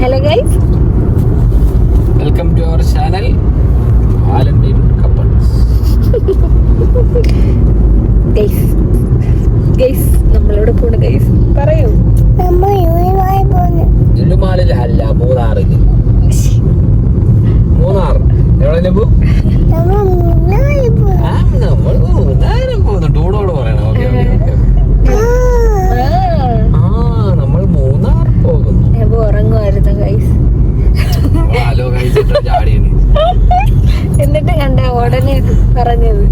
Hello guys, welcome to our channel Valentine couples. Guys നമ്മളോട് പോണ guys പറയൂ. ലുലുമാളിൽ അല്ല, മൂന്നാറില്. മൂന്നാർ എവിടെ പോ? നമ്മൾ മൂന്നാറ് പോകുന്നു. ടൂറോട് പറയണം. ഓക്കെ നമ്മൾ മൂന്നാർ പോകുന്നു. ഉറങ്ങുമായിരുന്നു ഗൈസ്. ഹലോ ഗൈസ് ചാടിയാണ്. എന്നിട്ട് കണ്ട ഉടനെ പറഞ്ഞത്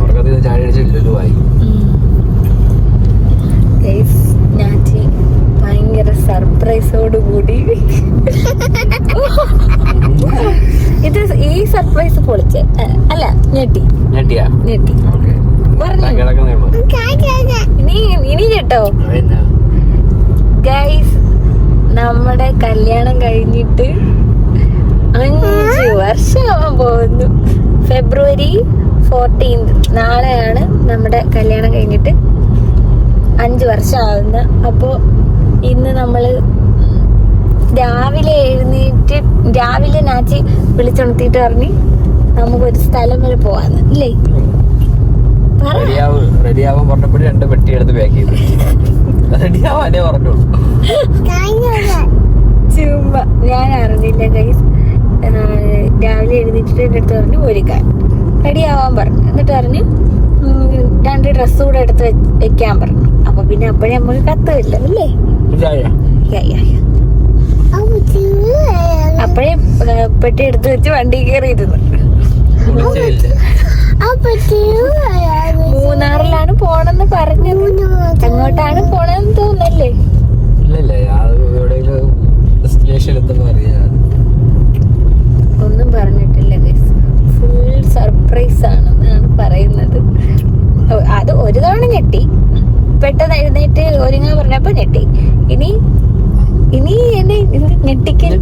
ഉറക്കത്തിൽ ചാടി അടിച്ചില്ലല്ലോ ആയി. ഗൈസ് ഞാച്ചി ഭയങ്കര സർപ്രൈസോട് കൂടി ഈ സർപ്രൈസ് പൊളിച്ച് അല്ല ഞെട്ടി. ഇനി കേട്ടോ ഗൈസ്, നമ്മുടെ കല്യാണം കഴിഞ്ഞിട്ട് 5 വർഷമാവാൻ പോകുന്നു. ഫെബ്രുവരി 14 നാളെയാണ് നമ്മുടെ കല്യാണം കഴിഞ്ഞിട്ട് 5 വർഷമാവുന്ന. അപ്പോൾ ഇന്ന് നമ്മള് രാവിലെ നാച്ചി വിളിച്ചുണർത്തിയിട്ട് പറഞ്ഞ് നമുക്കൊരു സ്ഥലം വരെ പോവാന്ന് ഇല്ലേ? റെഡിയാവാൻ പറഞ്ഞപ്പോഴും 2 പെട്ടി എടുത്ത് പാക്ക് ചെയ്തു. റെഡിയാവാനേ പറഞ്ഞോളൂ. ചുമ്മാ ഞാൻ അറിഞ്ഞില്ല ഗൈസ്. രാവിലെ എഴുന്നേറ്റിട്ട് എൻ്റെ അടുത്ത് പറഞ്ഞു ഒരുക്കാൻ റെഡി ആവാൻ പറഞ്ഞു. എന്നിട്ട് പറഞ്ഞു 2 ഡ്രസ്സ് കൂടെ എടുത്ത് വെക്കാൻ പറഞ്ഞു. അപ്പൊ പിന്നെ അപ്പോഴേ നമുക്ക് കത്തില്ല അല്ലേ? അപ്പോഴേ പെട്ടി എടുത്ത് വെച്ച് വണ്ടി കയറിയിരുന്നു. മൂന്നാറിലാണ് പോണെന്ന് പറഞ്ഞത്. അങ്ങോട്ടാണ് പോണെന്ന് തോന്നല്ലേ? ഒന്നും പറഞ്ഞിട്ടില്ല ഗൈസ്. ഫുൾ സർപ്രൈസ് ആണെന്നാണ് പറയുന്നത്. അത് ഒരു തവണ ഞെട്ടി, പെട്ടെന്ന് എഴുന്നേറ്റ് ഒരുങ്ങാൻ പറഞ്ഞപ്പോ ഞെട്ടി. ഇനി എന്നെ ഞെട്ടിക്കൽ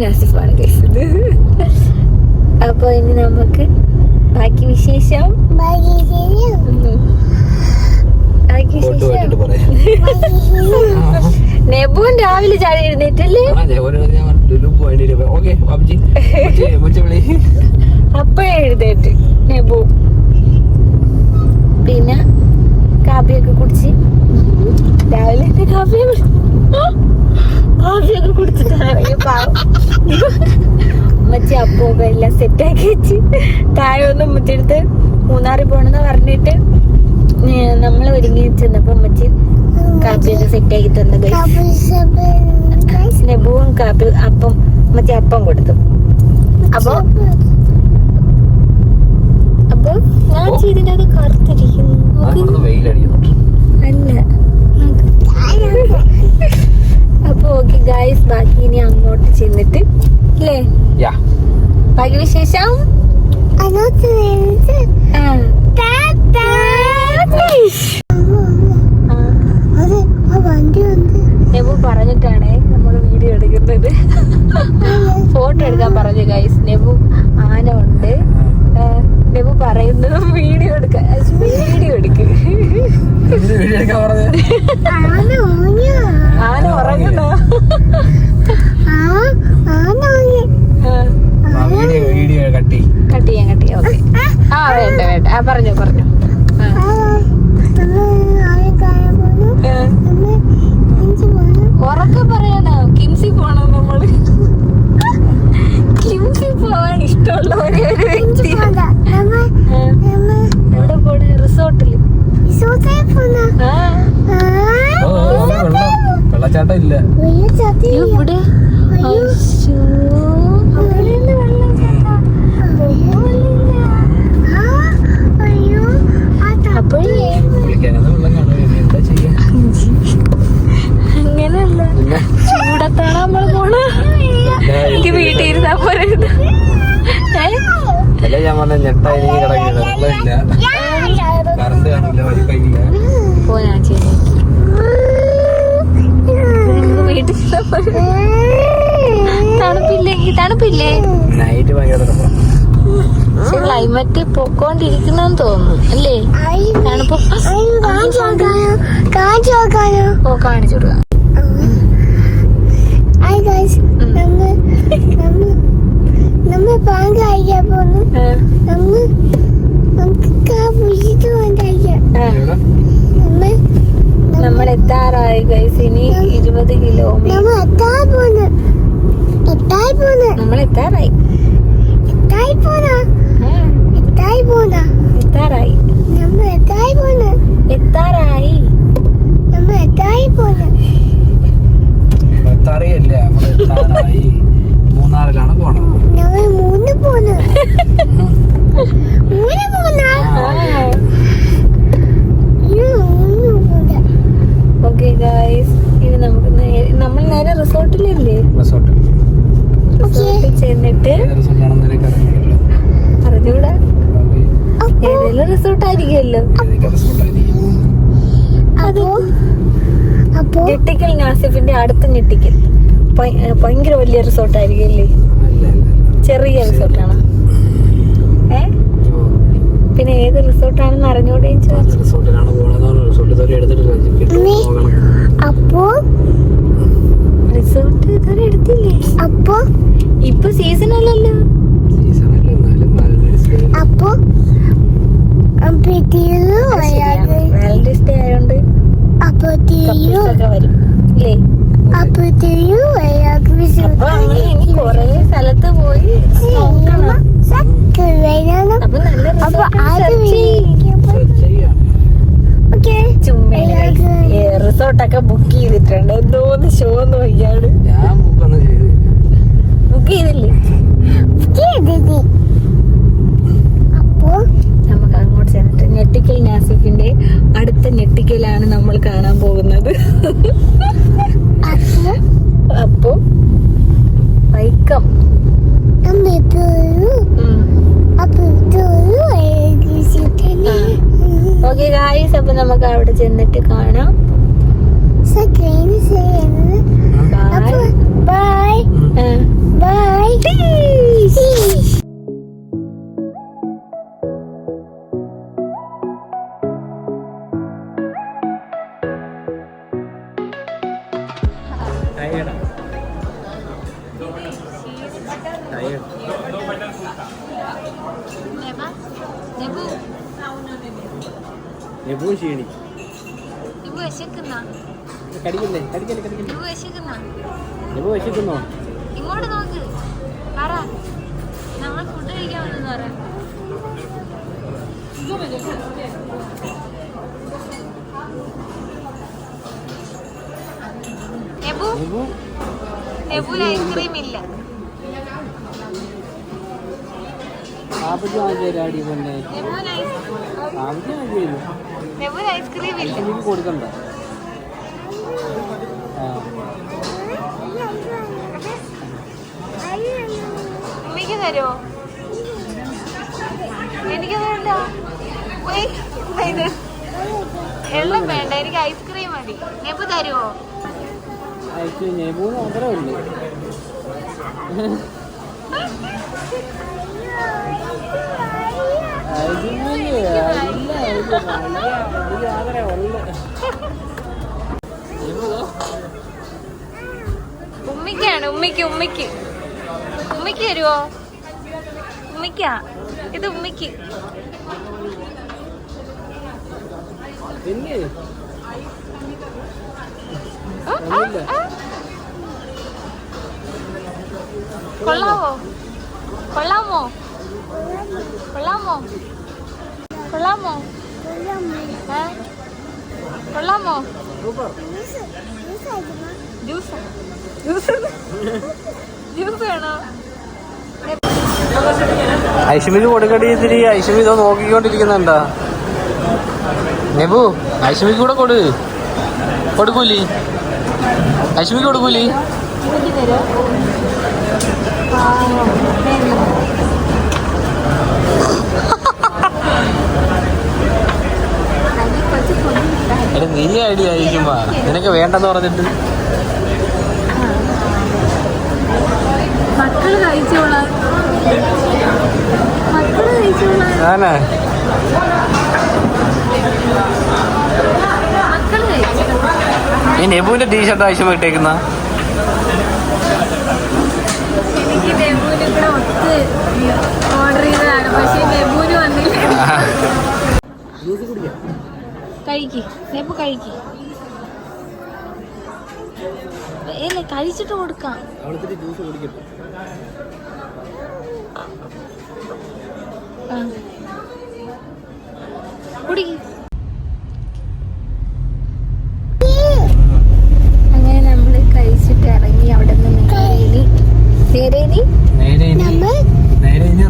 നാസിഫാണ് ഗൈസ് ഇത്. അപ്പൊ ഇനി നമുക്ക് ബാക്കി വിശേഷം നെബുൻ രാവിലെ ചാടി എഴുന്നേറ്റല്ലേ? അപ്പഴേ എഴുന്നേറ്റ് നെബു. പിന്നെ കാപ്പിയൊക്കെ കുടിച്ച് രാവിലെ കാപ്പിയൊക്കെ കുടിച്ചിട്ടാണ് പാവം ഉമ്മച്ചി അപ്പൊക്കെ എല്ലാം സെറ്റാക്കി വെച്ച് താഴെ ഒന്ന് ഉമ്മച്ചെടുത്ത് മൂന്നാറിൽ പോണെന്ന് പറഞ്ഞിട്ട് നമ്മൾ ഒരുങ്ങി ചെന്നപ്പോ ഉമ്മച്ചി കാപ്പിയൊക്കെ സെറ്റാക്കി തന്നു. നെബുവും കാപ്പി അപ്പം ഉമ്മച്ചി അപ്പം കൊടുത്തു. അപ്പൊ ഞാൻ ചെയ്തിട്ട് അത് കറുത്തിരിക്കുന്നു. അല്ല അപ്പൊ ഓക്കെ ഗായ്സ്, ബാക്കി ഇനി അങ്ങോട്ട് ചെന്നിട്ട് അല്ലേ ബാക്കി വിശേഷം. നെബു പറഞ്ഞിട്ടാണ് നമ്മൾ വീഡിയോ എടുക്കുന്നത്. ഫോട്ടോ എടുക്കാൻ പറഞ്ഞു ഗൈസ്. നെബു ആന ഉണ്ട്. നെബു പറയുന്നത് വീഡിയോ എടുക്ക ആന ഉറങ്ങുന്ന കട്ട് ചെയ്യാം. ഓക്കെ. വേണ്ട പറഞ്ഞു ഉറക്കെ പറയാനോ? കിംസി പോണോ? നമ്മള് കിംസി പോവാൻ ഇഷ്ടമുള്ള ഒരേ ഒരു വ്യക്തി. എവിടെ പോണ? റിസോർട്ടില്. വെള്ളച്ചാട്ടം ഇല്ല ഇവിടെ. അങ്ങനെയല്ല, ചൂടത്താണ് നമ്മൾ പോണ. എനിക്ക് വീട്ടിൽ ഇരുന്നാ പോരുത്. ഞാൻ പറഞ്ഞ ഞെട്ടായി കിടക്കില്ല. കറണ്ട് കാണില്ല, വൈഫൈ ഇല്ല. പോനാ വീട്ടിൽ തണുപ്പില്ലേ? നൈറ്റ് ഭയങ്കര തണുപ്പാ. പക്ഷെ ക്ലൈമറ്റ് പൊക്കോണ്ടിരിക്കുന്നെന്ന് തോന്നുന്നു അല്ലേ? തണുപ്പ്. ഓ കാണിച്ചു കൊടുക്കാം. നമ്മൾ എത്താറായി ഗൈസ്. ഇനി 20 കിലോമീറ്റർ നമ്മൾ എത്താറായി. എത്താറിയല്ലേ, നമ്മള് എത്താറായി. മൂന്നാറിലാണ് പോണത്. ഓക്കെ ഗൈസ്, ഇനി നമുക്ക് നമ്മൾ നേരെ റിസോർട്ടിലില്ലേ? റിസോർട്ടിൽ ചെന്നിട്ട് അറിഞ്ഞൂടാ, ഏതെങ്കിലും റിസോർട്ടായിരിക്കുമല്ലോ. ഞെട്ടിക്കൽ നാസിഫിന്റെ അടുത്ത ഞെട്ടിക്കൽ ഭയങ്കര വലിയ റിസോർട്ടായിരിക്കും അല്ലേ? ചെറിയ റിസോർട്ടാണ്. പിന്നെ ഏത് റിസോർട്ടാണെന്ന് അറിഞ്ഞൂടെ? അപ്പോ റിസോർട്ട് ഇതുവരെ എടുത്തില്ലേ? അപ്പൊ ഇപ്പൊ സീസൺ അല്ലല്ലോ. അപ്പൊ വാലന്റൈൻസ് ഡേ ആയോണ്ട് വരും അല്ലേ? അപ്പൊ ഇനി കൊറേ സ്ഥലത്ത് പോയി നോക്കണം. അപ്പൊ നല്ല റിസോർട്ടൊക്കെ ബുക്ക് ചെയ്തിട്ടുണ്ട്. എന്തോന്ന് ഷോ നോക്കിയാണ്. ബുക്ക് ചെയ്തില്ലേ? അപ്പോ നമുക്ക് അങ്ങോട്ട് ചെന്നിട്ട് ഞെട്ടിക്കൽ നാസിഫിന്റെ അടുത്ത ഞെട്ടിക്കലാണ് നമ്മൾ കാണാൻ പോകുന്നത്. അപ്പോ വൈക്കം. ഓക്കെ ഗായ്സ്, അപ്പൊ നമുക്ക് അവിടെ ചെന്നിട്ട് കാണാം. Bye bye. ഇങ്ങോട്ട് നോക്ക്, പറ. നമ്മൾ ഫുഡ് കഴിക്കാൻ വന്നെന്ന് പറ. ഐസ്ക്രീം ഇല്ല. ഐസ്ക്രീം ഇല്ല. കൊടുക്കണ്ട. ഉമ്മയ്ക്ക് തരുമോ? എനിക്ക് വേണ്ട. എള്ളം വേണ്ട, എനിക്ക് ഐസ്ക്രീം മതി. നെബു തരുമോ? ഉമ്മിക്കാണ്. ഉമ്മിക്ക് തരുവോ? ഉമ്മിക്കാ ഇത്. ഉമ്മിക്ക് കൊള്ളാമോ? കൊള്ളാമോ? കൊള്ളാമോ? കൊള്ളാമോ? കൊള്ളാമോ? ജ്യൂസ് വേണോ? ഐഷമിക്ക് കൊടുക്കടി ഇത്തിരി. ഐഷമി ഇതോ നോക്കിക്കൊണ്ടിരിക്കുന്നുണ്ടാ. നെബു ഐഷമിക്ക് കൂടെ കൊടുക്കൂലി. ഐഷമിക്ക് കൊടുക്കൂലി. നീ ഐഡിയ ആയിരിക്കുമ്പോ നിനക്ക് വേണ്ടെന്ന് പറഞ്ഞിട്ട്. മക്കള് കഴിച്ചോളാം. ആണോ? ഈ നെബുവിന്റെ ടീഷർട്ട് ആവശ്യം ഇട്ടേക്കുന്ന എനിക്ക് നെബുവിന് കൂടെ ഒത്ത് ഓർഡർ ചെയ്തതാണ്, പക്ഷെ നെബുവിന് വന്നില്ല. കഴിക്ക് നെബു കഴിക്ക്. ഇല്ല കഴിച്ചിട്ട് കൊടുക്കാം. കുടിക്ക്. അങ്ങനെ നമ്മള് കഴിച്ചിട്ട് ഇറങ്ങി. അവിടെ നിന്ന്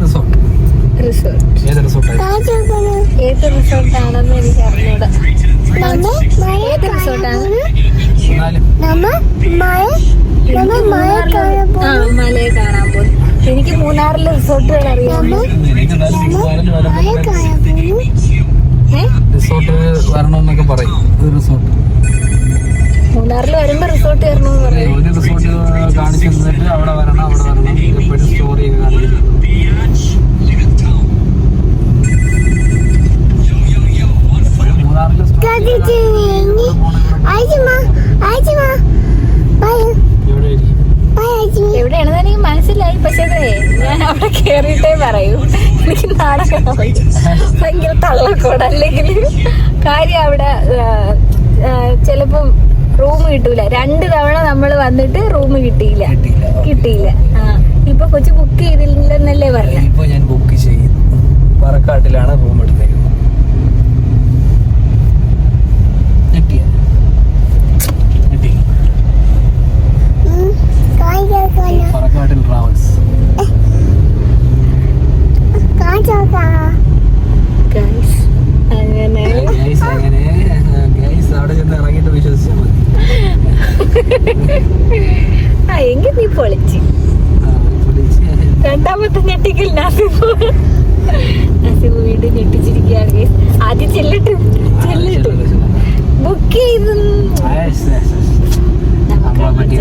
റിസോർട്ട്. ഏത് റിസോർട്ടാണെന്ന് എനിക്ക് അറിഞ്ഞൂടാ. ഏത് റിസോർട്ടാണ്? മലയെ കാണാൻ പോകും. എനിക്ക് മൂന്നാറിലെ റിസോർട്ടുകൾ അറിയാമോ? റിസോർട്ട് വരണമെന്നൊക്കെ പറയും. മൂന്നാറിൽ വരുമ്പോ റിസോർട്ട് വരണമെന്ന് പറയും. ഒരു റിസോർട്ട് കാണിച്ചു തന്നിട്ട് അവിടെ വരണം എപ്പോഴും സ്റ്റോറി ഒക്കെ കാണിക്കുന്നു. എവിടെയാണെന്ന് എനിക്ക് മനസ്സിലായി, പക്ഷേ ഞാൻ അവിടെ കേറിയിട്ടേ പറയൂ. എനിക്ക് നാടകം ഭയങ്കര തള്ളക്കോട്. അല്ലെങ്കിൽ കാര്യം അവിടെ ചിലപ്പം റൂം കിട്ടൂല. 2 തവണ നമ്മൾ വന്നിട്ട് റൂം കിട്ടിയില്ല. ഇപ്പൊ കൊച്ചു ബുക്ക് ചെയ്തില്ലെന്നല്ലേ പറഞ്ഞു. ഇപ്പൊ ഞാൻ ബുക്ക് ചെയ്തു. പറക്കാട്ടിലാണ് റൂം എടുത്തേക്കുന്നത്. പറക്കാട്ടിൽ ട്രാവൽസ്. അങ്ങനെ അവിടെ ചെന്ന് ഇറങ്ങിയിട്ട് വിശ്വസിച്ചാൽ മതി. എങ്കിൽ നീ പൊളിച്ച്. രണ്ടാമത്തെ ഞെട്ടിക്കൽ നാസിബ് വീണ്ടും ഞെട്ടിച്ചിരിക്കുകയാണ്. ആദ്യം ചെല്ലിട്ട് ബുക്ക് ചെയ്ത് അപ്പൊ നമുക്ക്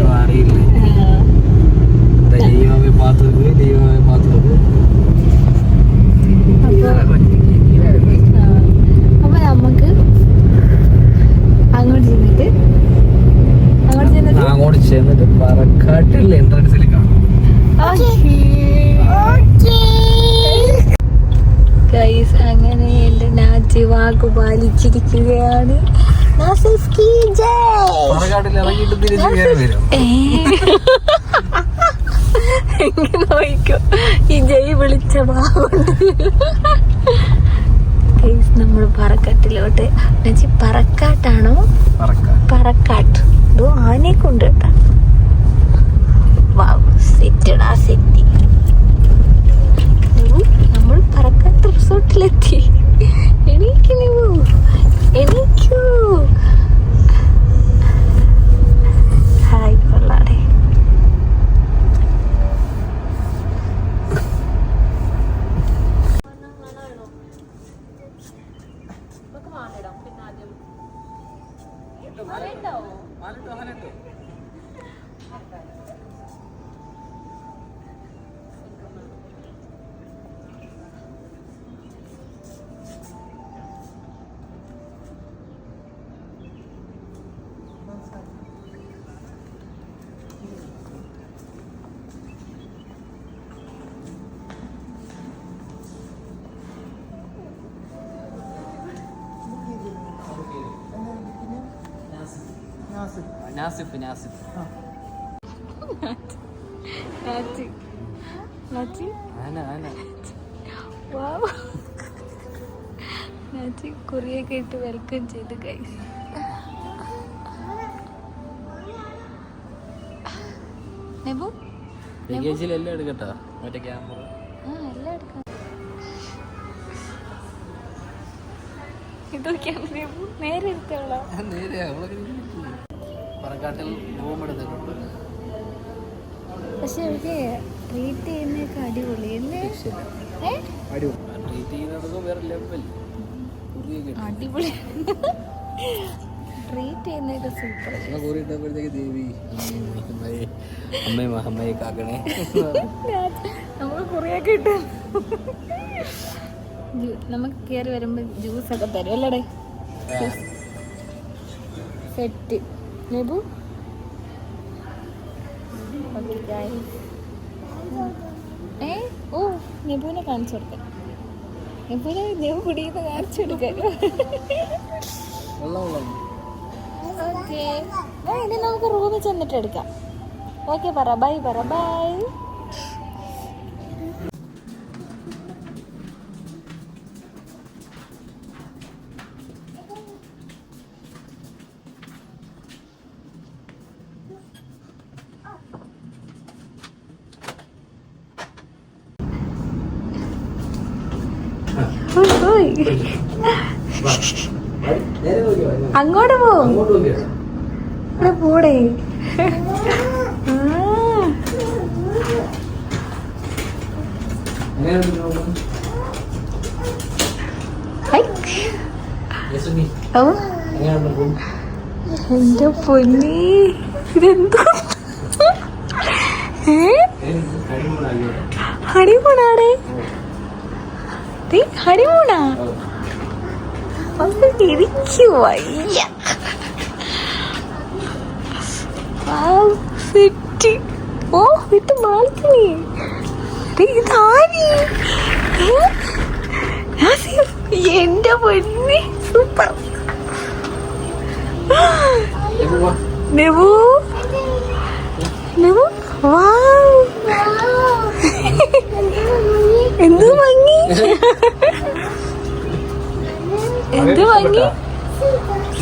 അങ്ങോട്ട് ചെന്നിട്ട് പറക്കാട്ടിൽ എൻട്രൻസിൽ കാണാം. ഗൈസ്, അങ്ങനെ എന്റെ നാച്ചി വാക്ക് പാലിച്ചിരിക്കുകയാണ്. പറക്കാട്ടിൽ ഇറങ്ങിയിട്ട് തിരിച്ചു കയറി വരും. എങ്ങനെ നോക്കോ ഈ ജയ് വിളിച്ച ഭാഗമുണ്ട്. ഗൈസ്, നമ്മൾ പറക്കാട്ടിലോട്ട്. പറക്കാട്ടാണോ? പറക്കാട്ട്. ആനയെ കൊണ്ട് കേട്ടാ. സെറ്റടാ സെറ്റി. നമ്മൾ പറക്കാട്ട് റിസോർട്ടിലെത്തി. എനിക്കൂ ഹായ് കൊള്ളാടെ. കുറിയൊക്കെ ഇട്ട് വെൽക്കം ചെയ്ത് ഗൈസ്. എല്ലാം എടുക്കട്ടോ മറ്റേ ക്യാമറ. എല്ലാം എടുക്കാം. ഇതൊക്കെയാണ് നേരെ എടുത്തോളാം. പറക്കാട്ടിൽ റൂം എടുത്തിട്ടുണ്ട്. പക്ഷെ അവർക്ക് ട്രീറ്റ് ചെയ്യുന്നതൊക്കെ അടിപൊളി അല്ലേ? ട്രീറ്റ് ചെയ്യുന്നതൊക്കെ വേറെ ലെവൽ. അടിപൊളി ട്രീറ്റ് ചെയ്യുന്നതൊക്കെ സൂപ്പർ. കൂറിയിട്ടപ്പോഴത്തേക്ക് ദേവി അമ്മയെ കാക്കണേ. നമ്മൾ കുറിയൊക്കെ ഇട്ട് നമുക്ക് കയറി വരുമ്പോ ജ്യൂസ് ഒക്കെ തരും അല്ലടേ? സെറ്റ് നെബു. ഓ നെബുവിനെ കാണിച്ചു കൊടുക്കാൻ. നെബു കുടിക്കുന്ന കാണിച്ചു കൊടുക്കാൻ. ഓക്കെ ഇനി നമുക്ക് റൂമിൽ ചെന്നിട്ട് എടുക്കാം. ഓക്കെ പറ ബൈ. അങ്ങോട്ട് പോടേ. എന്റെ പൊന്നി ഇതെന്തോ ഹണിമൂണാടേ. ഹണിമൂണാ എനിക്ക് വയ്യ. ഓ ഇത് ബാൽക്കണി. ഇതാരി എന്റെ പൊന്നി സൂപ്പർ. നെബു എന്ത് ഭംഗി.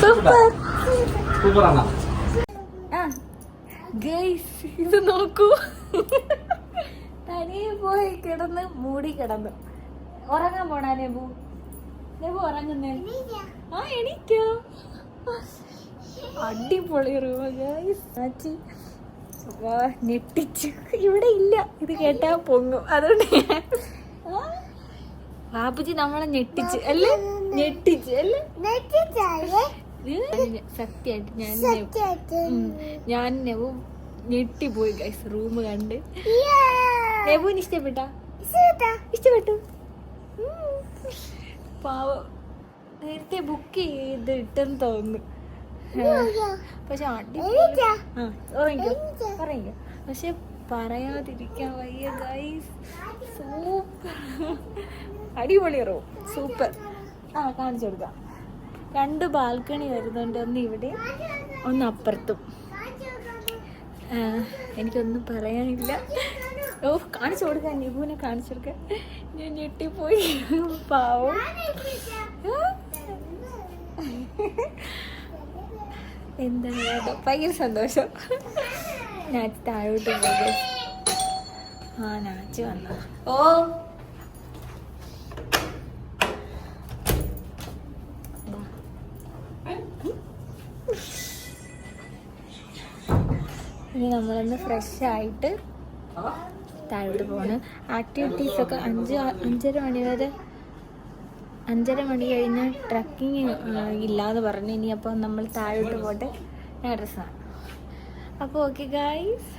സൂപ്പർ. ഗൈസ് ഇത് നോക്കൂ. തനിയെ പോയി കിടന്ന് മൂടി കിടന്നു. ഉറങ്ങാൻ പോണാ നെബു ഉറങ്ങുന്നേ? ആ എണീറ്റോ? അടിപൊളി റൂമ ഗൈസ്. ഞെട്ടിച്ചു. ഇവിടെ ഇല്ല, ഇത് കേട്ടാ പൊങ്ങും. അതുകൊണ്ട് ബാബുജി നമ്മളെ ഞെട്ടിച്ച് അല്ലേ? സത്യായിട്ട് ഞാൻ നെബു ഞെട്ടിപ്പോയി ഗൈസ് റൂം കണ്ട്. നെബുവിന് ഇഷ്ടപ്പെട്ടു. പാവം നേരത്തെ ബുക്ക് ചെയ്ത് ഇട്ടെന്ന് തോന്നുന്നു. പക്ഷെ ഉറങ്ങിക്കോ. പക്ഷെ പറയാതിരിക്കാൻ വയ്യ ഗൈസ്. സൂപ്പർ അടിപൊളി റൂം സൂപ്പർ. കാണിച്ചു കൊടുക്കാം. 2 ബാൽക്കണി വരുന്നുണ്ട്. ഒന്ന് ഇവിടെ ഒന്ന് അപ്പുറത്തും. എനിക്കൊന്നും പറയാനില്ല. ഓ കാണിച്ചു കൊടുക്കാൻ, നെബുവിനെ കാണിച്ചു കൊടുക്കാൻ. ഞാൻ ഞെട്ടിപ്പോയി. പാവം. എന്താണ് ഭയങ്കര സന്തോഷം. നാച്ച് താഴോട്ട് പോയി. നാച്ച് വന്ന. ഓ ഇനി നമ്മളൊന്ന് ഫ്രഷ് ആയിട്ട് താഴോട്ട് പോകണം. ആക്ടിവിറ്റീസൊക്കെ 5:30 മണി വരെ 5:30 മണി കഴിഞ്ഞ് ട്രക്കിങ് ഇല്ലാന്ന് പറഞ്ഞു. ഇനി അപ്പോൾ നമ്മൾ താഴോട്ട് പോട്ടെ. ഞാൻ ഡ്രസ്സാണ്. അപ്പോൾ ഓക്കെ ഗൈസ്,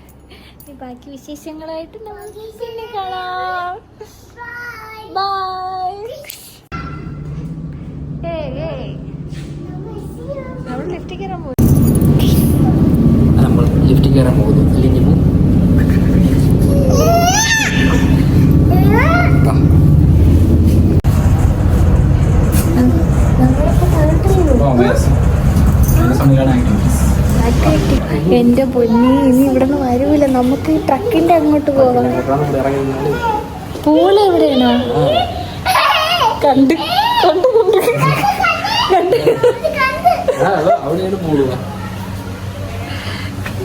ബാക്കി വിശേഷങ്ങളായിട്ട് നമുക്ക് പിന്നെ കാണാം. ബൈ. നമ്മൾ ലിഫ്റ്റിൽ കയറാൻ പോകുന്നു. അല്ലെങ്കിൽ എന്റെ പൊന്നി, ഇനി ഇവിടെ നിന്ന് വരൂല. നമുക്ക് ഈ ട്രക്കിന്റെ അങ്ങോട്ട് പോവാം. പൂള എവിടെയാണോ? കണ്ട്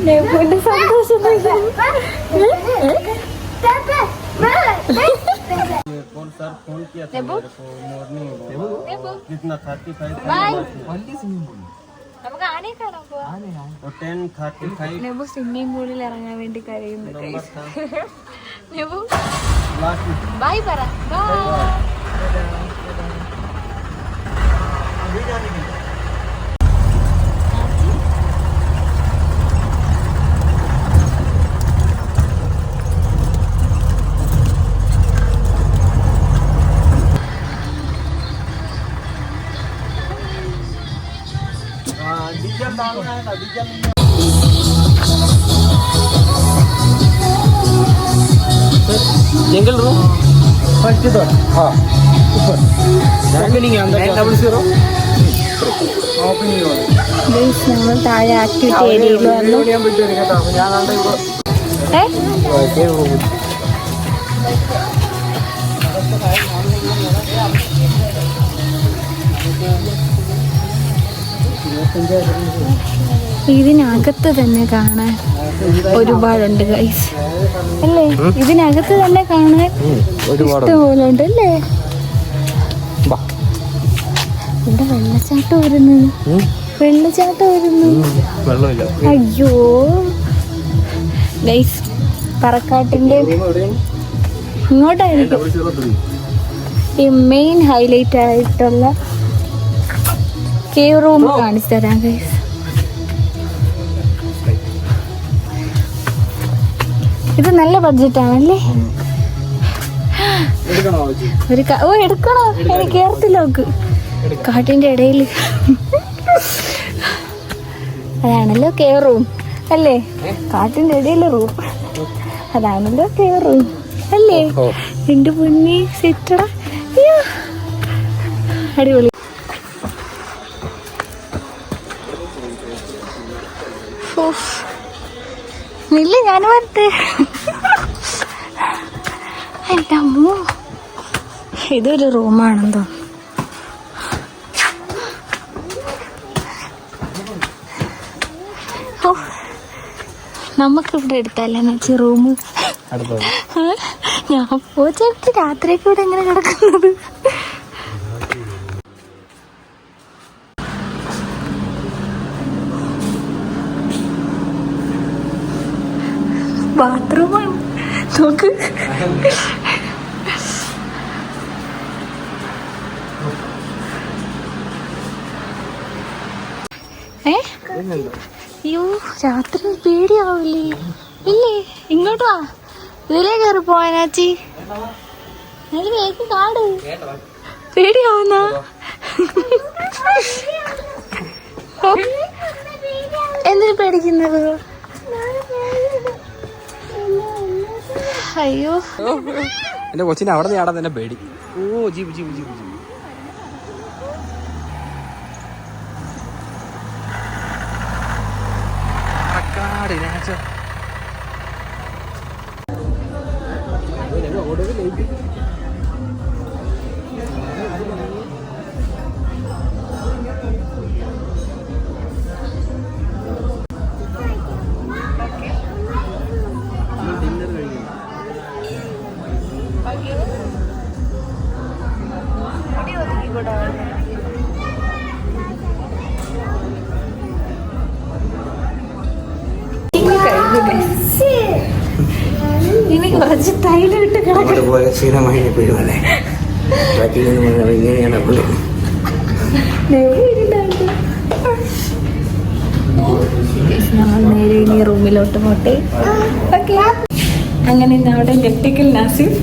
നെബുവിന്റെ സന്തോഷം. നമുക്ക് ആനയെ കാണാൻ പോവാം. നെബു സ്വിമ്മിംഗ് പൂളിൽ ഇറങ്ങാൻ വേണ്ടി കരയുന്നു. നെബു ബൈ പറ. सिंगल रूम हाँ ओपनिंग है अंदर 900 ओपनिंग നമ്മൾ താഴെ ആക്ടിവിറ്റി ഏരിയയിൽ വന്നു. ഇതിനകത്ത് തന്നെ കാണാൻ ഒരുപാടുണ്ട് ഗൈസ് അല്ലേ? ഇതിനകത്ത് തന്നെ കാണാൻ ഇഷ്ടംപോലെ ഉണ്ട് അല്ലേ? ഇവിടെ വെള്ളച്ചാട്ടം വരുന്നു. അയ്യോ ഗൈസ്, പറക്കാട്ടിന്റെ ഇങ്ങോട്ടായിരിക്കും ഈ മെയിൻ ഹൈലൈറ്റ് ആയിട്ടുള്ള കേവ് റൂം കാണിച്ചു തരാം ഗൈസ്. ഇത് നല്ല ബഡ്ജറ്റാണല്ലേ? എടുക്കണോ? എനിക്ക് കേറത്തില്ല നോക്ക്, കാട്ടിന്റെ ഇടയിൽ. അതാണല്ലോ കേവ് റൂം അല്ലേ? കാട്ടിന്റെ ഇടയിലെ റൂം അതാണല്ലോ കേവ് റൂം അല്ലേ? എന്റെ പൊന്നി സെറ്റടാ, അടിപൊളി. ഇല്ല, ഞാൻ വരട്ടെ. എൻ്റെ അമ്മോ, ഇതൊരു റൂമാണെന്തോ. നമുക്കിവിടെ എടുത്തല്ലെന്ന് വെച്ചാൽ റൂം. ഞാൻ പോയിട്ട് രാത്രിയൊക്കെ ഇവിടെ എങ്ങനെ കിടക്കുന്നത്? ബാത്റൂമാണ് നോക്ക്. അയ്യോ, രാത്രി പേടിയാവില്ലേ? ഇല്ലേ, ഇങ്ങോട്ട് വാ, ഇതിലേ കയറി പോവാനാച്ചി. വേഗം കാട്, പേടിയാവുന്ന. എന്തിനു പേടിക്കുന്നത്? അയ്യോ, എന്റെ കൊച്ചിനെ അവിടെ നേടാൻ തന്നെ പേടി. ഓ ജീപ്പ് ജീപ്പ് ജീപ്പ് ജീപ്പ്. ഇനി കുറച്ച് തൈലിട്ട് പോലെ സ്ഥിരമായി പെരുമല്ലേ ഇങ്ങനെയാണ്. ഞങ്ങൾ നേരെ ഇനി റൂമിലോട്ട് പോട്ടെ. ഓക്കെ, അങ്ങനെ നമ്മുടെ ലെപ്റ്റിക്കൽ നാസിഫ്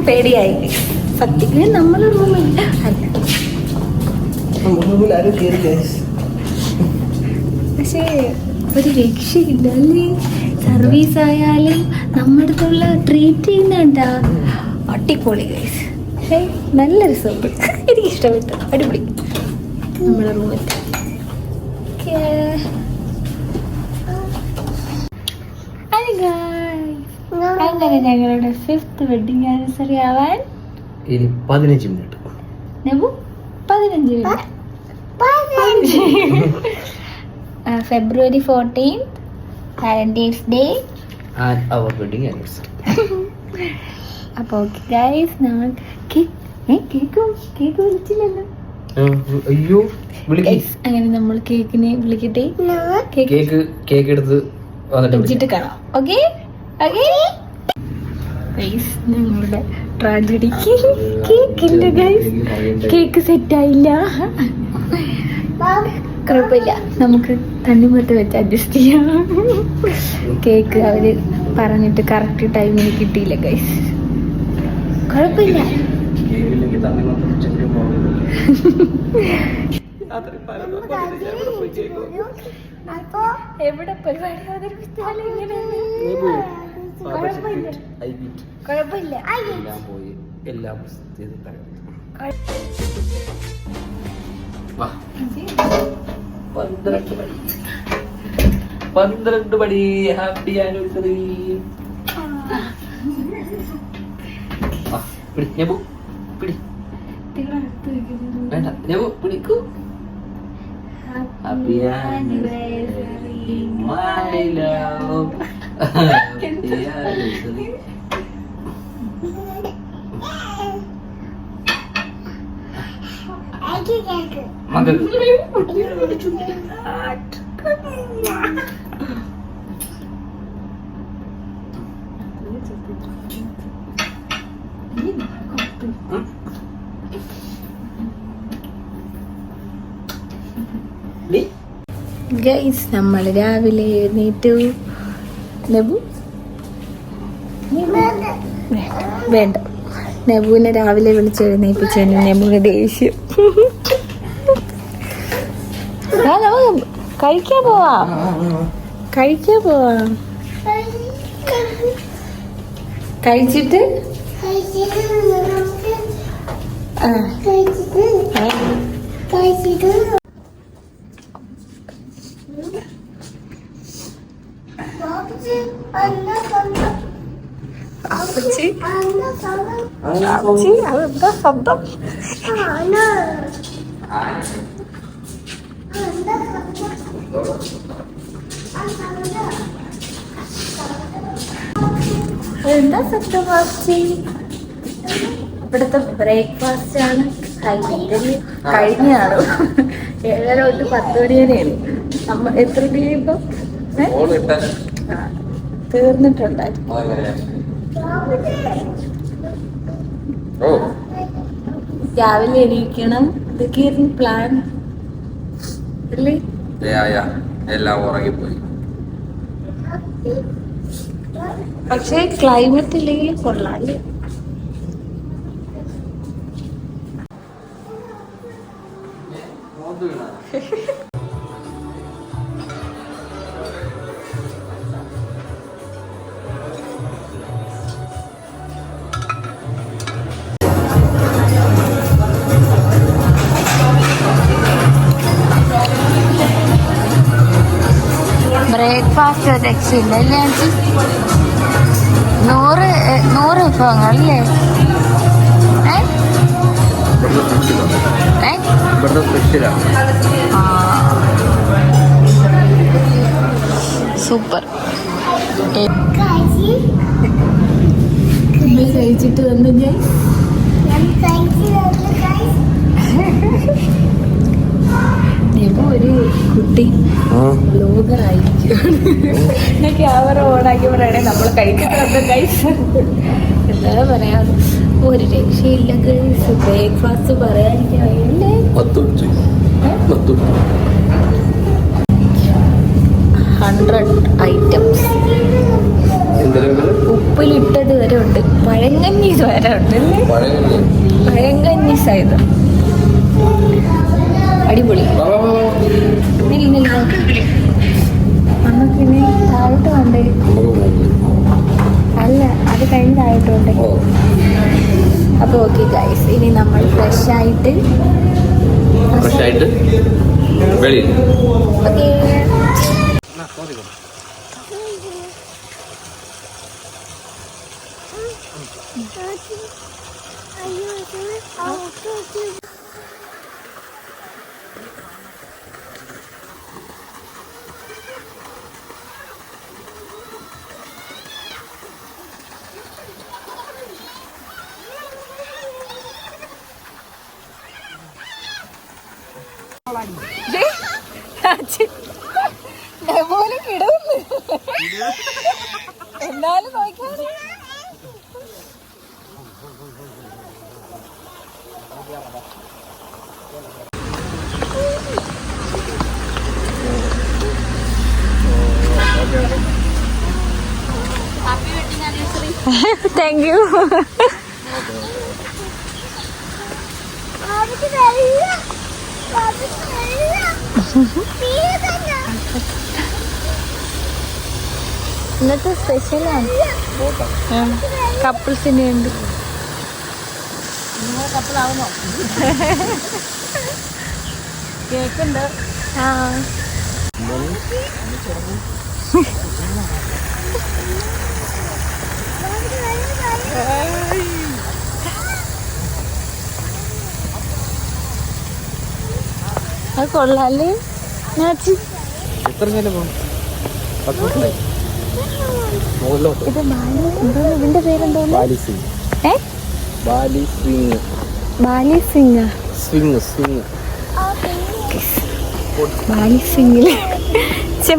പേടിയായി. സത്യത്തിൽ നമ്മളെ റൂമിൽ പക്ഷേ ഒരു രക്ഷയില്ല അല്ലേ? സർവീസ് ആയാലും നമ്മുടെ അടുത്തുള്ള ട്രീറ്റ് ചെയ്യുന്നുണ്ടാ അടിപൊളി ഗൈസ്. നല്ലൊരു സോപ്പ്, എനിക്ക് ഇഷ്ടപ്പെട്ടു, അടിപൊളി. നമ്മുടെ റൂമിൽ അങ്ങനെ ഞങ്ങളുടെ 5th വെഡിങ് ആനിവേഴ്സറി ആവാൻ ഇനി 15 minute. 15 minute. February 14th, Valentine's Day and our wedding anniversary. അപ്പോൾ ഓക്കെ ഗൈസ്, ഞങ്ങൾ കേക്ക് വിളിച്ചില്ലല്ലോ. അയ്യോ, അങ്ങനെ നമ്മൾ കേക്കിനെ വിളിക്കട്ടെ. കേക്ക് എടുത്ത് വെച്ചിട്ട് കാണാം. ഓക്കെ ഓക്കെ ഗൈസ്, ഞങ്ങളുടെ ട്രാജഡി കേക്കില്ല ഗൈസ്. കേക്ക് സെറ്റായില്ല. കുഴപ്പമില്ല, നമുക്ക് തണ്ണിമത്തം വെച്ച് അഡ്ജസ്റ്റ് ചെയ്യാം. കേക്ക് അവര് പറഞ്ഞിട്ട് കറക്റ്റ് ടൈമിന് കിട്ടിയില്ല ഗൈസ്. കുഴപ്പമില്ല, കേൾവില്ലെങ്കിൽ തന്നെ മാത്രം ചെറിയ എവിടെ പരിപാടി അവതരിപ്പിച്ചാലും ഇങ്ങനെയാണ്. കുഴപ്പമില്ല. എല്ലാം പോയി എല്ലാം ചെയ്ത് തകർത്തു. 12 മണി ഹാപ്പി ആനിവേഴ്സറി. പിടി വേണ്ട ഞബു പിടിക്കൂ. Happy anniversary my love. Happy anniversary. Guys നമ്മൾ രാവിലെ എഴുന്നേറ്റു. നെബു വേണ്ട, നെബുവിനെ രാവിലെ വിളിച്ച് എഴുന്നേപ്പിച്ചു. നെബുവിന് ദേഷ്യം. കഴിക്കാൻ പോവാ. കഴിച്ചിട്ട് അതെന്താ ശബ്ദം? എന്താ ശബ്ദം വാച്ചി? ഇവിടുത്തെ ബ്രേക്ക്ഫാസ്റ്റ് ആണ്. കഴിഞ്ഞാണോ? 7:30 തൊട്ട് 10 മണി വരെയാണ്. നമ്മ എത്ര മണി കഴിയുമ്പോ തീർന്നിട്ടുണ്ടായിരുന്നു. രാവിലെ എണീക്കണം. ഇതൊക്കെയായിരുന്നു പ്ലാൻ അല്ലേ? എല്ലാം ഉറങ്ങിപ്പോയി. പക്ഷേ ക്ലൈമറ്റ് ഇല്ലെങ്കിൽ കൊള്ളാല്ലേ? ബ്രേക്ക്ഫാസ്റ്റ് ഒരു രക്ഷയില്ല അല്ലേ ആൻറ്റി? 100 വിഭവങ്ങളല്ലേ? സൂപ്പർ. കഴിച്ചിട്ട് വന്നു ഞാൻ. ഒരു കുട്ടി ബ്ലോഗറായിരിക്കും. ക്യാമറ ഓണാക്കി പറയണേ നമ്മൾ കഴിച്ചിട്ട് കഴിച്ചു. എന്താ പറയാ, ഒരു രക്ഷയില്ല. ബ്രേക്ക്ഫാസ്റ്റ് പറയാനില്ലേ? 100 ഐറ്റംസ്. ഉപ്പിലിട്ടത് വരെ ഉണ്ട്, പഴങ്കഞ്ഞി വരെ ഉണ്ട്. പഴങ്കഞ്ഞി സൈഡ് അടിപൊളി. നമുക്കിനി താഴോട്ട് വേണ്ടേ? അല്ല, അത് കഴിഞ്ഞ് താഴോട്ട് വേണ്ടേ? അപ്പോൾ ഓക്കെ ഗൈസ്, ഇനി നമ്മൾ ഫ്രഷ് ആയിട്ട് ഓക്കെ. എന്നാലും നോക്കിയാ താങ്ക് യു. ഇന്നത്തെ സ്പെഷ്യലാണ് കപ്പിൾസിന് വേണ്ടി. കപ്പിളാവുന്നോ? കേക്കുണ്ട്. ആ അത് കൊള്ളാല്ലേ നാച്ചി. എത്ര ചെലവും ഇത് ഇതിന്റെ പേരെന്തോന്നു? ബാലി സിംഗ്. ഏ Bali swing. Bali Singh. Swing swing. Bali സിംഗില്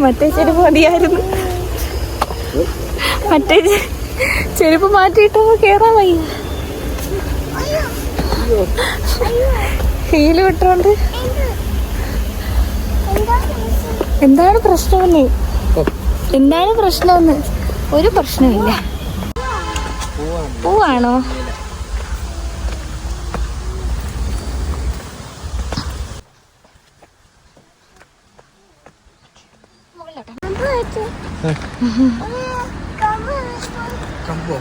മറ്റേ ചെരുപ്പ് മതിയായിരുന്നു. മറ്റേ ചെരുപ്പ് മാറ്റിയിട്ടോ കേറാൻ വയ്യ. ഹീല് വിട്ടോണ്ട് എന്താണ് പ്രശ്നമെന്ന്? എന്താണ് പ്രശ്നമെന്ന്? ഒരു പ്രശ്നമില്ല. പൂവാണോ? കമ്പോ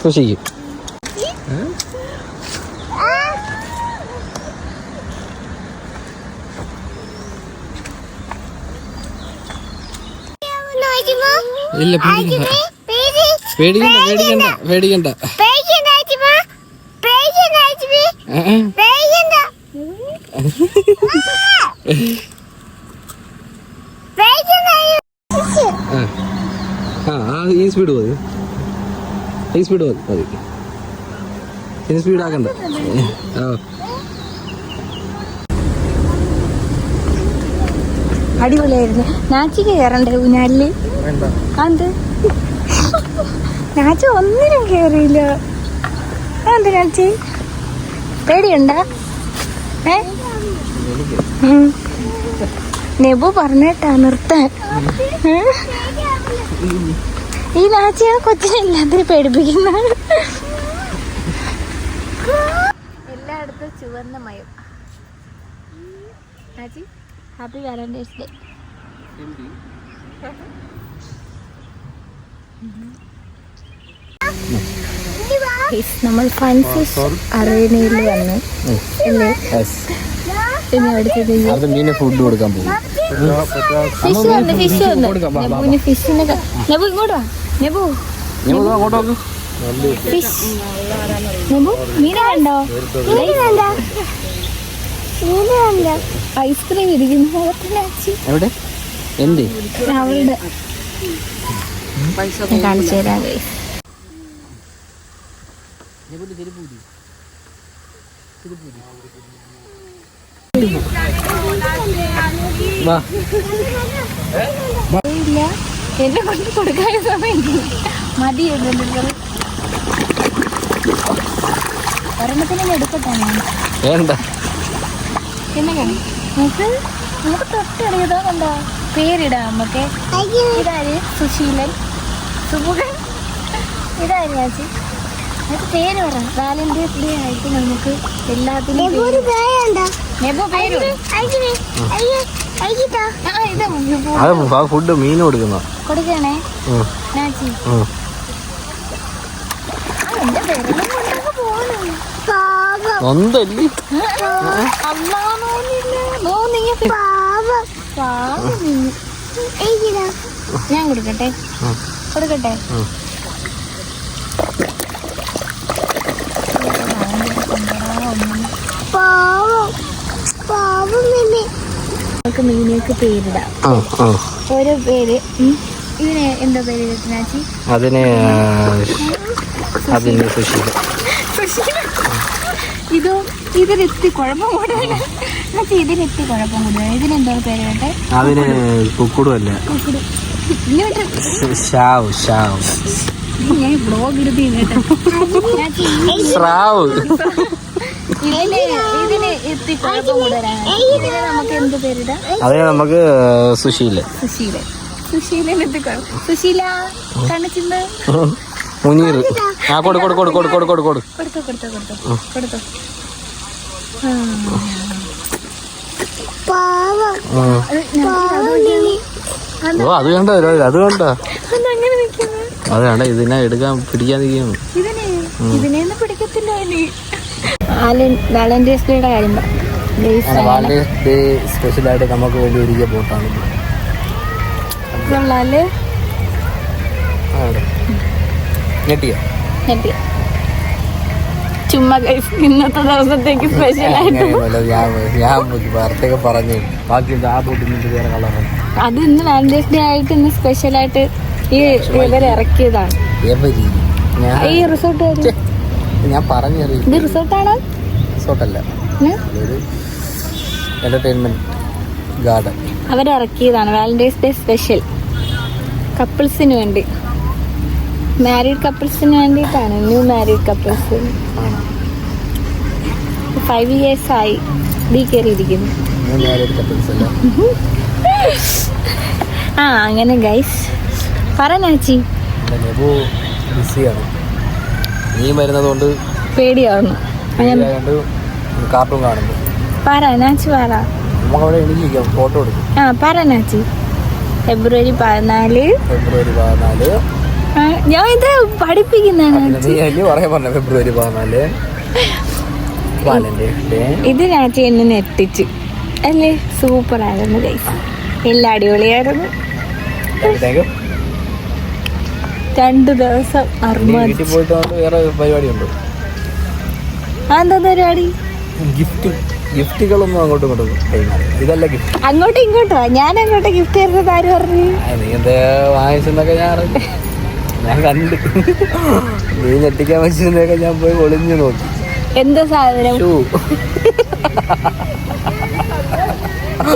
സൂക്ഷിക്കും. ഇല്ല പേടിക്കണ്ട പേടിക്കണ്ട പേടിക്കണ്ട പേടിക്കണ്ട. ഈ സ്പീഡ് മതി. ഈ സ്പീഡ് മതി. ഇനി സ്പീഡ് ആക്കണ്ട. അടിപൊളിയായിരുന്നു. നാച്ചിക്ക് കയറണ്ടേ ഊഞ്ഞാലില്? അത് നാച്ചി ഒന്നിനും കേറിയില്ല. എന്ത് നാച്ചി പേടിയുണ്ട? നെബു പറഞ്ഞേട്ടാ നിർത്താൻ. ഈ നാച്ചിയാ കൊച്ചിനെ എല്ലാത്തിനും പേടിപ്പിക്കുന്ന. എല്ലായിടത്തും ചുവന്ന മയം. Nachi happy Valentine's day. നമ്മൾ ഫാൻസിസ് അറേനയിൽ വന്ന് അല്ലേ? പിന്നെ അടുത്തത് മീനെ ഫുഡ് കൊടുക്കാൻ പോകും. ഫിഷ് വന്ന് നെബുവിന് ഫിഷിനെ നെബു ഇങ്ങോട്ട് വാ. നെബു ഫിഷ്. നെബു മീനെ കണ്ടോ? ഐസ്ക്രീം ഇരിക്കുന്നു എവിടെ? എന്റെ അവളുടെ കാണിച്ചു തരാം. ഇല്ല എന്നെ കൊണ്ട് കൊടുക്കാൻ സമയം മതി. ഒരെണ്ണത്തിന് എടുക്കട്ടെ ഞാൻ. വേണ്ട. പിന്നെ നമുക്ക് തൊട്ടറിയതോ കണ്ടോ? പേരിടാം നമുക്ക്. ഇതാര്? സുശീലൻ, സുമുഖൻ. ഇതാര് ചേച്ചി? നമുക്ക് പേര് പറ. വാലന്റൈൻസ് ഡേ ആയിട്ട് നമുക്ക് എല്ലാത്തിനും ഫുഡ് മീൻ കൊടുക്കുന്ന കൊടുക്കണേ നാച്ചി. ഒന്നല്ലേ ഞാൻ കൊടുക്കട്ടെ? കൊടുക്കട്ടെ. നമുക്ക് മീനിലേക്ക് പേരിടാം. ഓരോ പേര്. ഇതിന് എന്താ പേര് നാച്ചി? അതിന് സുശീല. ഇതോ ഇതൊരെത്തി കുഴപ്പം കൂടാണ്. ചേച്ചി ഇതിന് എത്തി കുഴപ്പം കൂടുതൽ. ഇതിനെന്തോ പേര് കേട്ടെ? അതിന് കുക്കുടുമല്ല, ഷാവ് ഷാവ് ഞാൻ ബ്ലോഗ് എടുത്ത് കേട്ടോ. സ്രാവ്. ഇതിന് എത്തി കുഴപ്പം കൂടുതലാണ്. ഇതിന് നമുക്ക് എന്ത് പേരിടാം? അതിന് നമുക്ക് സുശീല. സുശീല. സുശീലന് എത്തി കുഴപ്പം. സുശീല കണ്ണിച്ചിണ്ട് മുനീർ. ആ കൊടു കൊടു കൊടു കൊടു കൊടു കൊടു കൊടു കൊടുത്തോ കൊടുത്തോ കൊടുത്തോ കൊടുത്തോ. ഓ അത് കണ്ടോ, അത് കണ്ടോ, അങ്ങനെ നിൽക്കുന്നത്. അത് കണ്ട. ഇതിനെ എടുക്കാൻ പിടിക്കാതിരിക്കുന്നു. ഇതിനെ പിടിക്കത്തില്ല. വാലന്റൈൻസ് ഡേയുടെ കാര്യം വാലന്റൈൻസ് ഡേ സ്പെഷ്യലായിട്ട് നമുക്ക് വേണ്ടി ഒരുക്കിയ ബോട്ടാണ്. കൊള്ളാല്. ഞെട്ടിയോ? ചുമ്മാ ഇന്നത്തെ ദിവസത്തേക്ക് സ്പെഷ്യലായിട്ട് ഞാൻ വാർത്തയൊക്കെ പറഞ്ഞു. ബാക്കി ആ ബോട്ടിന് വേറെ കളറാണ്. അത് ഇന്ന് വാലന്റൈൻസ് ഡേ ആയിട്ട് ഇന്ന് സ്പെഷ്യലായിട്ട് ഈ ഇവരെ ഇറക്കിയതാണ്. ഈ റിസോർട്ട് ഞാൻ പറഞ്ഞറിയും. ഇത് റിസോർട്ടാണ്? റിസോർട്ടല്ല, എന്റർടൈൻമെന്റ് ഗാർഡൻ. അവരിറക്കിയതാണ് വാലന്റൈൻസ് ഡേ സ്പെഷ്യൽ. കപ്പിൾസിന് വേണ്ടി, മാരീഡ് കപ്പിൾസിന് വേണ്ടിയിട്ടാണ്. ന്യൂ മാരീഡ് കപ്പിൾസ് 5 years ആയി ഡി കയറിയിരിക്കുന്നു. ആ അങ്ങനെ ഗൈസ് പറഞ്ഞാച്ചി. ബിസിയാണ്. നീ വരുന്നതുകൊണ്ട് പേടിയാവുന്നു. കാർട്ടൂൺ കാണുന്നു. നാച്ചി പറ. നമുക്കവിടെ എണീക്കാം, ഫോട്ടോ എടുക്കും. ആ നാച്ചി. ഫെബ്രുവരി 14. ഞാൻ ഇത് പഠിപ്പിക്കുന്നതാണ്. പറയാൻ പറഞ്ഞ ഫെബ്രുവരി 14 ഇത് നാച്ചി എന്നെ നെട്ടിച്ചു അല്ലേ. സൂപ്പർ ആയിരുന്നു ഗൈസ്, എല്ലാം അടിപൊളിയായിരുന്നു. 2 ദിവസം വീട്ടിൽ പോയിട്ട് വേറെ പരിപാടി ഉണ്ട്. അതെന്താ പരിപാടി? ഗിഫ്റ്റുകളൊന്നും അങ്ങോട്ടും ഇങ്ങോട്ടും കൈമാറി. ഇതല്ല ഗിഫ്റ്റ്. അങ്ങോട്ടും ഇങ്ങോട്ടോ? ഞാൻ അങ്ങോട്ട് ഗിഫ്റ്റ് തരുന്നത് ആര് പറഞ്ഞു? നീ എന്താ വാങ്ങിച്ചെന്നൊക്കെ ഞാൻ കണ്ട്. നീ ഞെട്ടിക്കാൻ വെച്ചിരുന്നൊക്കെ ഞാൻ പോയി ഒളിഞ്ഞു നോക്കി. എന്താ സാധനം?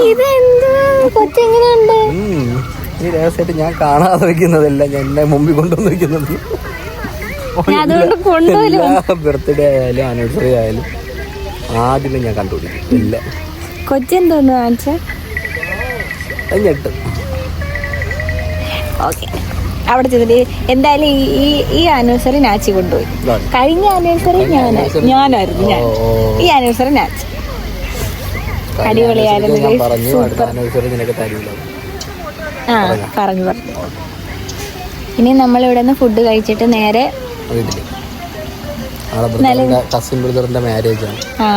ഇതെന്താ കൊച്ചെങ്ങനെയുണ്ട്? ഈ രഹസ്യമായിട്ട് ഞാൻ കാണാതെ വെക്കുന്നതല്ല, ഞാൻ എന്നെ മുമ്പിൽ കൊണ്ടുവന്ന് വെക്കുന്നത്. ബർത്ത്ഡേ ആയാലും ആനിവേഴ്സറി ആയാലും ആദ്യമേ ഞാൻ കണ്ടുപിടിക്കും. ഇല്ല കൊച്ചെന്തോന്ന് കാണിച്ച ഞെട്ടും. ഓക്കെ, അവിടെ ചെന്നിട്ട് എന്തായാലും ഈ ആനിവേഴ്സറി നാച്ചി കൊണ്ടുപോയി. കഴിഞ്ഞ ആനിവേഴ്സറി ഞാനായിരുന്നു. ഈ ആനിവേഴ്സറി നാച്ചി. അടിപൊളിയായിരുന്നു. ആ പറഞ്ഞു. ഇനി നമ്മളിവിടെ നിന്ന് ഫുഡ് കഴിച്ചിട്ട് നേരെ മാരേജാണ്. ആ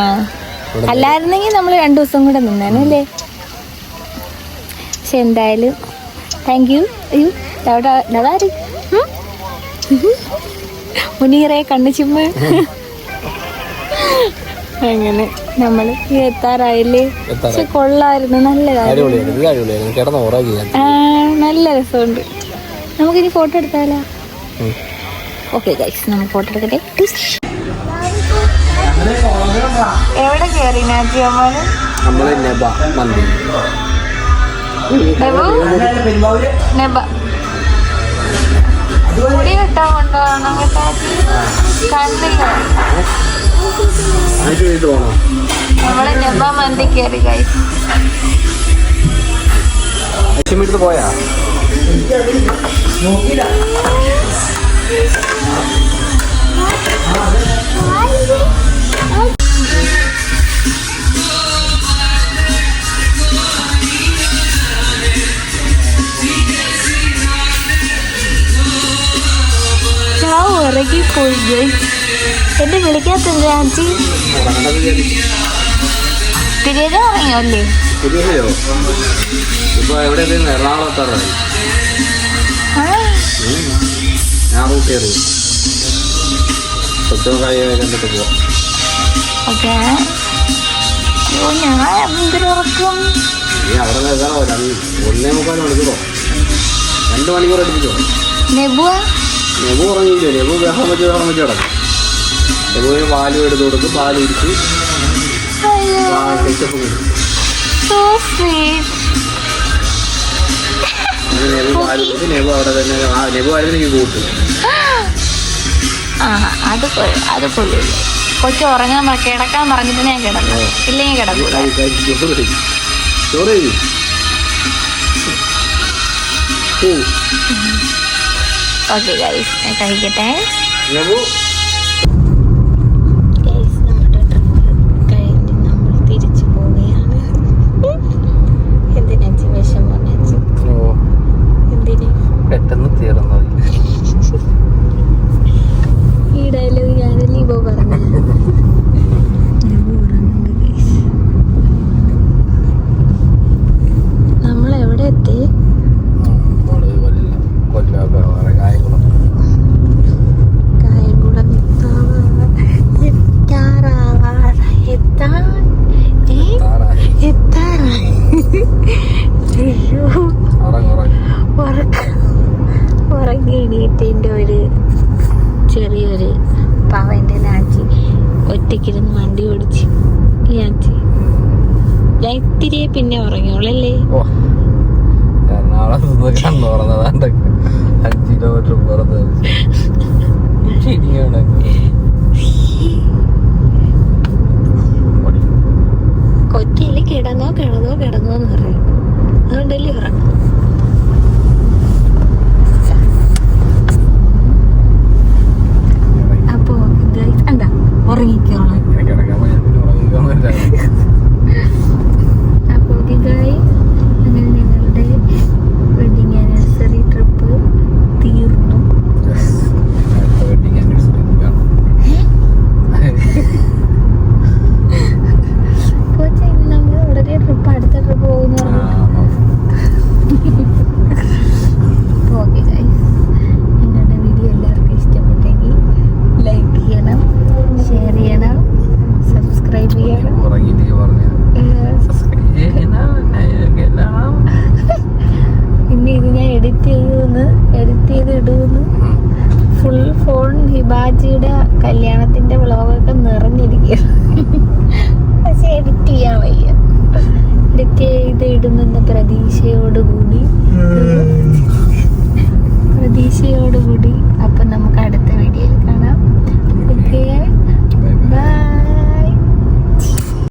അല്ലായിരുന്നെങ്കിൽ നമ്മൾ 2 ദിവസം കൂടെ നിന്നേനല്ലേ. പക്ഷെ എന്തായാലും താങ്ക് യു. മുനീറെ കണ്ണു ചിമ്മ. അങ്ങനെ നമ്മൾ എത്താറായില്ലേ. പക്ഷെ കൊള്ളായിരുന്നു, നല്ല നല്ല രസമുണ്ട്. നമുക്കിനി ഫോട്ടോ എടുത്താലോ? ഓക്കെ ഗൈസ്, നമുക്ക് ഫോട്ടോ എടുക്കട്ടെ. എവിടെ കയറി നാച്ചി അമ്മാന്? മുടി വെട്ടാൻ കൊണ്ടുപോകണം കേട്ടോ. കണ്ടില്ല, നമ്മള് നെബ മന്തി കയറി ഗൈസ്. പോയാ ഇറങ്ങിപ്പോയി ഗൈസ്. എന്നെ വിളിക്കാത്തത് ആൻറ്റി. തിരികെ ഇറങ്ങിയോ അല്ലേ? ഇപ്പൊ എവിടെ എറണാകുളത്താറായി. ഞാൻ റൂട്ട് കയറി കൊച്ചുകായി കണ്ടിട്ട് പോവാം. ഓക്കെ, ഞാൻ എന്തിനുറക്കും? നീ അവിടെ 1:45 മണിക്കൂറോ 2 മണിക്കൂർ എടുപ്പിച്ചോ. നെബു ഉറങ്ങിയില്ലേ? നെബു ബഹളം വെച്ച് കിടക്കും. നെബുവിന് പാലും എടുത്ത് കൊടുക്കും, പാൽ ഇരിച്ച് സോ സ്വീറ്റ്. ആ അത് കൊള്ളില്ല. കൊച്ചു ഉറങ്ങാൻ കിടക്കാൻ പറഞ്ഞിട്ട് ഞാൻ കിടന്നു, ഇല്ലെങ്കിൽ കിടക്കൂല. ഓക്കെ ഗൈസ്, ഞാൻ കഴിക്കട്ടെ. ഗൈസ്, നമ്മുടെ ട്രിപ്പ് കഴിഞ്ഞ് നമ്മൾ തിരിച്ചു പോവുകയാണ്. എന്തിനാ വിഷമം? എന്തിന് പെട്ടെന്ന് തീർന്നു. ഈ ഡയലോഗ് ഞാനല്ലേ ഇപ്പൊ പറഞ്ഞത്. നമ്മൾ എവിടെ എത്തി? കായംകുളം ഉറങ്ങി എണീറ്റതിൻ്റെ ഒരു ചെറിയൊരു പവന്റെ നാച്ചി ഒറ്റയ്ക്കിരുന്ന് വണ്ടി ഓടിച്ച് നാച്ചി ഞാൻ ഇത്തിരിയെ പിന്നെ ഉറങ്ങിയോളല്ലേ. എറണാകുളത്ത് കണ്ണു തുറന്നതാണ്ട് 5 കിലോമീറ്റർ പുറത്ത് കൊച്ചിയിൽ കിടന്നോ എന്ന് പറയും. അതുകൊണ്ടല്ലേ ഉറങ്ങും. അപ്പോ എന്താ ഉറങ്ങിക്കോളാം. അപ്പോൾ അങ്ങനെ ഞങ്ങളുടെ വെഡിങ് ആനിവേഴ്സറി ട്രിപ്പ് തീർന്നു. കൊച്ചി നമ്മൾ ഉടനെ ട്രിപ്പ് അടുത്ത ട്രിപ്പ് പോകുന്നു. ഓക്കെ ഗൈസ്, ഞങ്ങളുടെ വീഡിയോ എല്ലാവർക്കും ഇഷ്ടപ്പെട്ടെങ്കിൽ ലൈക്ക് ചെയ്യണം, ഷെയർ ചെയ്യണം, സബ്സ്ക്രൈബ് ചെയ്യണം. പിന്നെ ഇത് ഞാൻ എഡിറ്റ് ചെയ്ത് ഇടുമെന്ന്. ഫുൾ ഫോൺ ഹിബാജിയുടെ കല്യാണത്തിന്റെ വ്ളോഗൊക്കെ നിറഞ്ഞിരിക്കുക. പക്ഷെ എഡിറ്റ് ചെയ്യാൻ വയ്യ. എഡിറ്റ് ചെയ്ത് ഇടുമെന്ന പ്രതീക്ഷയോടുകൂടി അപ്പം നമുക്ക് അടുത്ത വീഡിയോയിൽ കാണാം. ഓക്കെ.